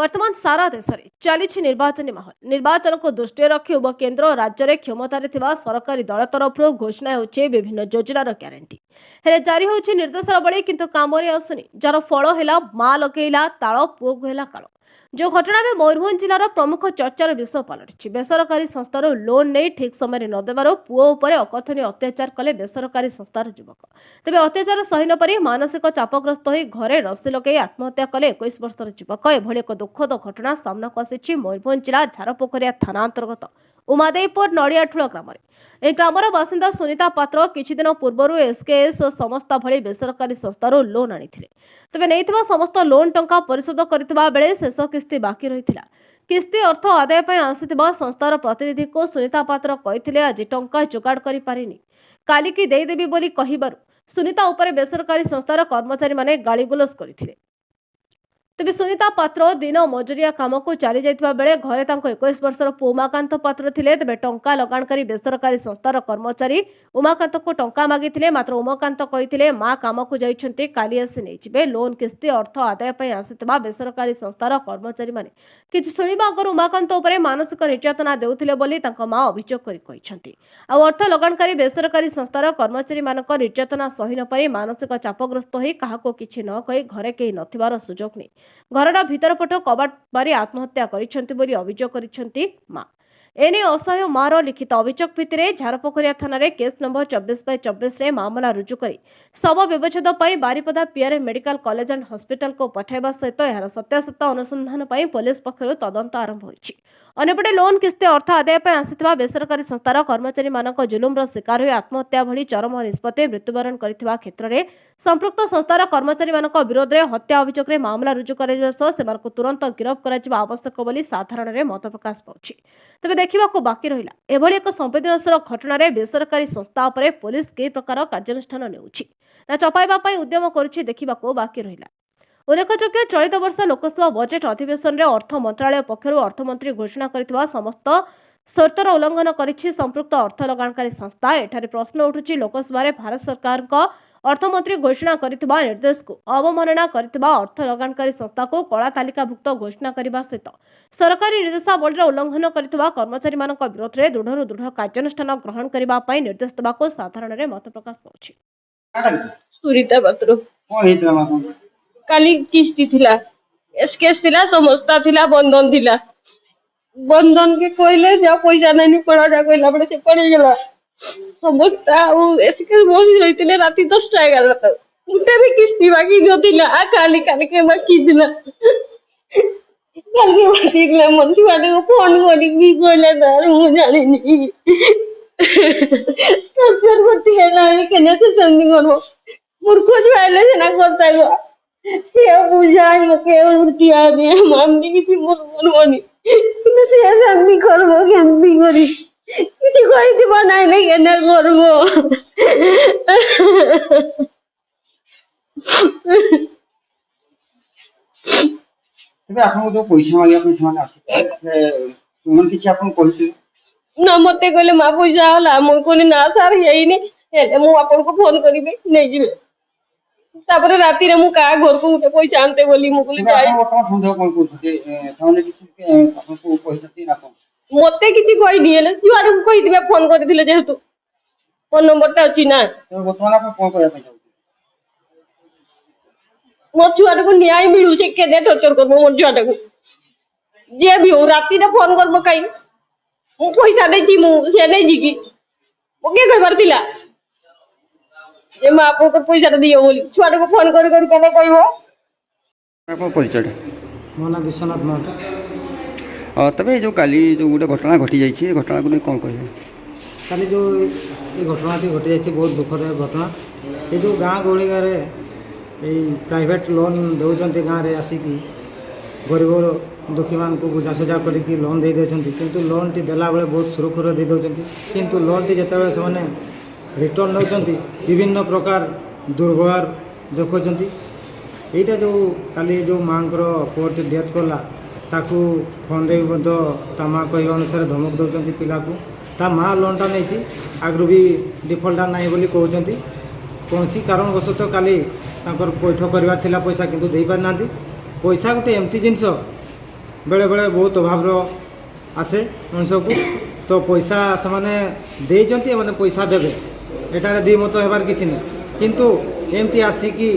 वर्तमान सारा देश में चली निर्वाचन माहौल। निर्वाचन को दृष्टि रखी उभय केन्द्र और राज्य में क्षमतार सरकारी दल तरफ घोषणा होची विभिन्न योजनार ग्यारंटी हेले जारी होची निर्देशावली किंतु काम आसुनी जार फल है माँ लगेला ताल पुओ कहला काल। जो घटना में मयूरभंज जिलार प्रमुख चर्चार विषय पलटि बेसरकारी संस्थार लोन नहीं ठीक समय न देवार पुओ उपर अकथनीय अत्याचार कले बेसरकारी संस्थार युवक। तेज अत्याचार सही नपारि मानसिक चापग्रस्त हो घरे रस्सी लगे आत्महत्या कले 21 वर्षर युवक। एभली एक दुखद घटना सामना आसी मयूरभंज जिला झारपोखरिया थाना अंतर्गत उमादेईपुर नड़ियाठूल ग्राम में ग्रामर बासिंदा सुनीता पात्र किछि दिन पूर्व एसकेएस संस्था भली बेसरकारी संस्थार लोन आनी तेज नहीं समस्त लोन टंका परिशोध करथिबा बेले शेष किस्ती बाकी रही। किस्ती अर्थ आदाय पर आसिथिबा संस्थार प्रतिनिधि को सुनीता पात्र कहिथिले आज टंका जोगाड़ करि पारिनी काली की देदेबी बोली कहिबारु सुनीता उपरे बेसरकारी संस्थार कर्मचारी माने गालीगुलज करथिले। तेज सुनीता पात्र दिन मजुरिया काम को चली जाइथिबा बेले घरे 21 वर्षर पुओ उमाकांत पात्र थिले। तेज टंका लगाणकारी बेसरकारी संस्थार कर्मचारी उमाकांत को टंका मागिथिले मात्र उमाकांत कहिथिले मां काम को जाइछन्ते काली आसी नै जिबे। लोन किस्ती अर्थ आदाय पई आसिथिबा बेसरकारी संस्थार कर्मचारी माने किछि सुनिबा आगर उमाकांत उपरे मानसिक निर्यातना देउथिले बोली तांको मां अभियोग करि कहिछन्ती। आ अर्थ लगाणकारी बेसरकारी संस्थार कर्मचारी मानक निर्यातना सही न पारि मानसिक चापग्रस्त होई काहाको किछि न कहि घरे केही नथिबार सुजोग नै घर भीतर पट कबाट मारी आत्महत्या करिसेंती बोली अभियोग करिसेंती मां। एने असहाय मार लिखित अभियोग भित्तिरे झारपोखरिया थाना केस नंबर 24/24 मामला रुजु करी शव व्यवच्छेद पर Baripada PRM medical college and hospital को पठाइबा सहित यार सत्यासत्य अनुसंधान पर पुलिस पक्षर तदंत आरंभ होइछि। अन्यपटे लोन किस्ती अर्थ आदाय पर आसिथिबा बेसरकारी संस्थार कर्मचारी मानक जुलुमर शिकार हो आत्महत्या भली चरम निष्पत्ति मृत्युवरण करथिबा क्षेत्र में संपृक्त संस्थार कर्मचारी मानक विरोध में हत्या अभियोग में मामला रुजु करिबा सह सेमानकु तुरंत गिरफ कराजिबा आवश्यक बोली साधारण में मत प्रकाश पाउछि। तेज देखा बाकी रहा एभली एक संवेदनशील घटना बेसरकारी संस्था उपरे पुलिस के प्रकार कार्यानुष्ठान नेउछि ना चपाइबा उद्यम करुछि देखा बाकी रहा। उल्लेखयोग्य चलित वर्ष लोकसभा बजेट अधिवेशन में अर्थ मंत्रालय पक्षर अर्थमंत्री घोषणा करथिबा समस्त शर्तर उल्लंघन करिछि संपृक्त अर्थ लगाणकारी संस्था। एठारे प्रश्न उठुछि लोकसभा रे भारत सरकार का अर्थमंत्री घोषणा करथिबा निर्देश को अवमानना करथिबा अर्थ लगाणकारी संस्था को कला तालिकाभुक्त घोषणा करने सहित सरकारी निर्देशावली उल्लंघन करथिबा कर्मचारी मानक विरोध में दृढ़ दृढ़ कार्यानुष्ठान ग्रहण करबा पई निर्देश देबाको साधारण रे मत प्रकाश पाउछि। सुनीता पात्र काली किस्ती थिला एसकेएस थिला समस्ता थिला बंधन थिला बंधन के कहले जा पैसा नहीं पड़ा जा कहला बड़े से पड़ी गेला समस्ता एसकेएस बोली रहिथिले राती 10:11 तक उठे भी किस्ती बाकी नथिला आ काली काली के बाकी थिला काली बाकी गेला मंत्री वाले को फोन करी की कहले दार मु जानिनी सचर बच्ची है ना केने से संग करो मूर्ख छुआले से ना करता से बुझाई मके उल्टी आ गई मामनी किसी मन बनी किंतु से संग करबो केमती करी किसी कोई थी बनाई नहीं केने करबो तबे आपन जो पैसा मागे आपन समान आसे तुमन किछि आपन कहछि ना मते कहले मा पैसा होला मोर कोनी ना सर यही नहीं हेले मु आपन को फोन करिबे नै जिबे तापर राती रे मु का घर को उठे पैसा आनते बोली मु बोली जाई आपन संदेह कोन कोथि सामने किछि आपन को पैसा दिन आपन मते किछि कोइ दिएले जुआरे को कहि दिबे फोन करथिले जेहेतु फोन नंबर ता अछि ना तो बतवाना आपन फोन करया पैसा मो जुआरे को न्याय मिलु से केने टर्चर करबो मो जुआरे को जे भी हो राती रे फोन करबो काई मु पैसा देछि मु से नै जिकी ओके कर करथिला ए मा आपन को पैसा दियो बोली जुआरे को फोन कर केने कहबो आपन परिचय मोना विश्वनाथ महतो। तबे जो काली जो गोटे घटना घटी जाइए घटना को नहीं कौन कहे काली जो ये घटना घटी जाइए बहुत दुखद घटना। ये जो गाँ गहली गाँव प्राइवेट लोन दौरान गाँव में आसिकी गरीब दुखी मान को बुझासुझा करके लोन दे देते किंतु लोन टी देला बेले बहुत सुरक्षित दे दौरान किंतु लोन टी जिते से रिटर्न नौकरी विभिन्न प्रकार दुर्व्यवहार देखते। यहीटा जो काली जो माँ पुअट डेथ कला ताकू फोन रे ता माँ कह अनुसार धमक दौरान पिला को ता माँ लोनटा नहीं आगु भी डिफल्टा ना बोली कहते कौन कारणवशतः काली पैठ करार पैसा किंतु दे पारि ना पैसा गोटे एमती जिनस बेले बेले बहुत अभाव आसे मनुष्य को तो पैसा से माने देइचंती माने पैसा देबे एटारे दी मत हेबार किछि नै किंतु एमती आसिकी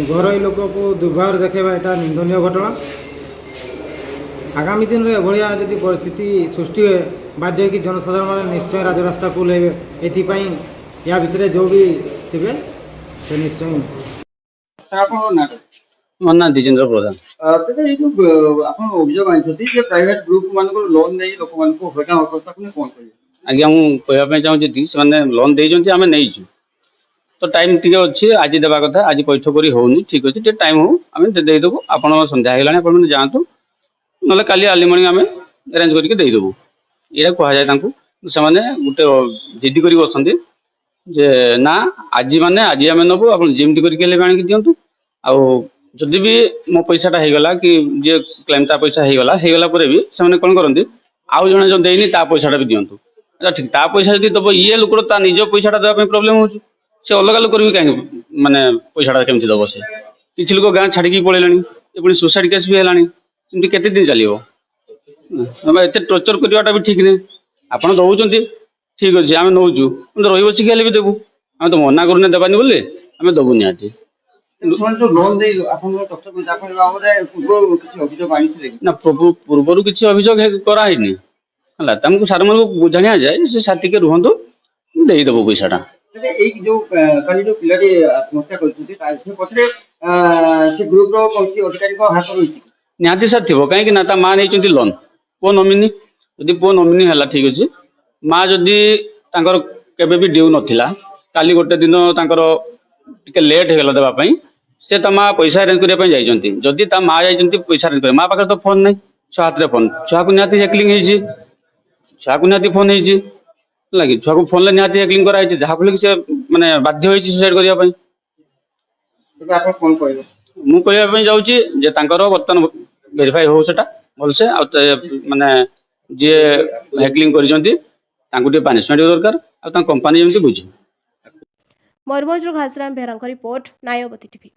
घरोई लोक को दुर्भाव देखेबा एटा निंदनीय घटना। आगामी दिन में एभलिया जदि परिस्थिति सृष्टि हुए बाध्य कि जनसाधारण मैंने निश्चय राजरास्ता को लेबे एथिपाई या भितर जो भी थे से निश्चय आपन ना ମୋ ନାଁ ଦ୍ୱିଜେନ୍ଦ୍ର ପ୍ରଧାନ। ତେବେ ଏଇ ଯୋଉ ଆପଣ ଅଭିଯୋଗ ଆଣିଛନ୍ତି ଯେ ପ୍ରାଇଭେଟ ଗ୍ରୁପ ମାନଙ୍କର ଲୋନ ନେଇ ଲୋକମାନଙ୍କୁ ହଇରାଣ ହରକତ ଆପଣ କଣ କରିବେ? ଆଜ୍ଞା ମୁଁ କହିବା ପାଇଁ ଚାହୁଁଛି କି ସେମାନେ ଲୋନ୍ ଦେଇଛନ୍ତି ଆମେ ନେଇଛୁ ତ ଟାଇମ୍ ଟିକେ ଅଛି ଆଜି ଦେବା କଥା ଆଜି ପୈଠ କରି ହେଉନି ଠିକ୍ ଅଛି ଟିକେ ଟାଇମ୍ ହଉ ଆମେ ଦେଇଦେବୁ ଆପଣ ସନ୍ଧ୍ୟା ହେଇଗଲାଣି ଆପଣମାନେ ଯାଆନ୍ତୁ ନହେଲେ କାଲି ଆର୍ଲି ମର୍ଣ୍ଣିଂ ଆମେ ଆରେଞ୍ଜ କରିକି ଦେଇଦେବୁ ଏଇଟା କୁହାଯାଏ ତାଙ୍କୁ। ସେମାନେ ଗୋଟେ ଜିଦି କରିକି ଅଛନ୍ତି ଯେ ନା ଆଜି ମାନେ ଆଜି ଆମେ ନେବୁ ଆପଣ ଯେମିତି କରିକି ହେଲେ ବି ଆଣିକି ଦିଅନ୍ତୁ ଆଉ ଯଦି ବି ମୋ ପଇସାଟା ହେଇଗଲା କି ଯିଏ କ୍ଲେମ୍ ତା ପଇସା ହେଇଗଲା ପରେ ବି ସେମାନେ କ'ଣ କରନ୍ତି ଆଉ ଜଣେ ଯେଉଁ ଦେଇନି ତା ପଇସାଟା ବି ଦିଅନ୍ତୁ। ଆଚ୍ଛା ଠିକ୍ ତା ପଇସା ଯଦି ଦେବ ଇଏ ଲୋକର ତା ନିଜ ପଇସାଟା ଦେବା ପାଇଁ ପ୍ରୋବ୍ଲେମ୍ ହେଉଛି ସେ ଅଲଗା ଲୋକର ବି କାହିଁକି ମାନେ ପଇସାଟା କେମିତି ଦେବ ସେ କିଛି ଲୋକ ଗାଁ ଛାଡ଼ିକି ପଳେଇଲେଣି ଏ ପୁଣି ସୁସାଇଡ୍ କେସ୍ ବି ହେଲାଣି ଏମିତି କେତେ ଦିନ ଚାଲିବ ଏତେ ଟର୍ଚର କରିବାଟା ବି ଠିକ୍ ନାହିଁ। ଆପଣ ଦେଉଛନ୍ତି ଠିକ୍ ଅଛି ଆମେ ନେଉଛୁ କିନ୍ତୁ ରହିବ ଅଛି ହେଲେ ବି ଦେବୁ ଆମେ ତ ମନା କରୁନେ ଦେବାନି ବୋଲି ଆମେ ଦେବୁ ନିହାତି। ସେମାନେ ଯୋଉ ଲୋନ ଦେଇ ଆପଣଙ୍କର ତଥ୍ୟ ଆପଣ ବାବଦରେ ପୂର୍ବରୁ କିଛି ଅଭିଯୋଗ ଆଣିଥିଲେ କି? ନା ପୂର୍ବରୁ କିଛି ଅଭିଯୋଗ କରାହେଇନି ହେଲା ତମକୁ ସାର୍ମାନଙ୍କୁ ବୁଝାଣିଆ ଯାଏ ସେ ସାର୍ ଟିକେ ରୁହନ୍ତୁ ଦେଇଦେବୁ ପଇସାଟା। ତେବେ ଏଇ ଯୋଉ କାଲି ଯୋଉ ପିଲାଟି ଆତ୍ମହତ୍ୟା କରିଛନ୍ତି ସେ ପଛରେ ସେ ଗ୍ରୁପର କୌଣସି ଅଧିକାରୀଙ୍କ ହାତ ରହିଛି? ନିହାତି ସାର୍ ଥିବ କାହିଁକି ନା ତା ମା ନେଇଛନ୍ତି ଲୋନ୍ ପୁଅ ନମିନି ଯଦି ପୁଅ ନମିନି ହେଲା ଠିକ୍ ଅଛି ମା ଯଦି ତାଙ୍କର କେବେ ବି ଡ୍ୟୁ ନଥିଲା କାଲି ଗୋଟେ ଦିନ ତାଙ୍କର ଟିକେ ଲେଟ୍ ହେଇଗଲା ଦେବା ପାଇଁ ସେ ତା ମା ପଇସା ଆରେଞ୍ଜ କରିବା ପାଇଁ ଯାଇଛନ୍ତି ଯଦି ତା ମା ଯାଇଛନ୍ତି ପଇସା ଆରେଞ୍ଜ କରିବା ମା ପାଖରେ ତ ଫୋନ୍ ନାହିଁ ଛୁଆ ହାତରେ ଫୋନ୍ ଛୁଆକୁ ନିହାତି ହ୍ୟାକିଂ ହେଇଛି ଛୁଆକୁ ନିହାତି ଫୋନ୍ ହେଇଛି ହେଲା କି ଛୁଆକୁ ଫୋନ୍ରେ ନିହାତି ହ୍ୟାକିଂ କରାହେଇଛି ଯାହାଫଳରେ କି ସେ ମାନେ ବାଧ୍ୟ ହେଇଛି ସୁସାଇଡ୍ କରିବା ପାଇଁ। ତେବେ ଆପଣ କଣ କହିବେ? ମୁଁ କହିବା ପାଇଁ ଯାଉଛି ଯେ ତାଙ୍କର ବର୍ତ୍ତମାନ ଭେରିଫାଇ ହଉ ସେଟା ଭଲସେ ଆଉ ମାନେ ଯିଏ ହ୍ୟାକିଂ କରିଛନ୍ତି ତାଙ୍କୁ ଟିକେ ପାନିଶମେଣ୍ଟ ଦରକାର ଆଉ ତାଙ୍କ କମ୍ପାନୀ ଯେମିତି ବୁଝେ। ମୟୂରଭଞ୍ଜରୁ ଘାସିରାମ ବେହେରାଙ୍କ ରିପୋର୍ଟ, ନ୍ୟାୟବତୀ ଟିଭି।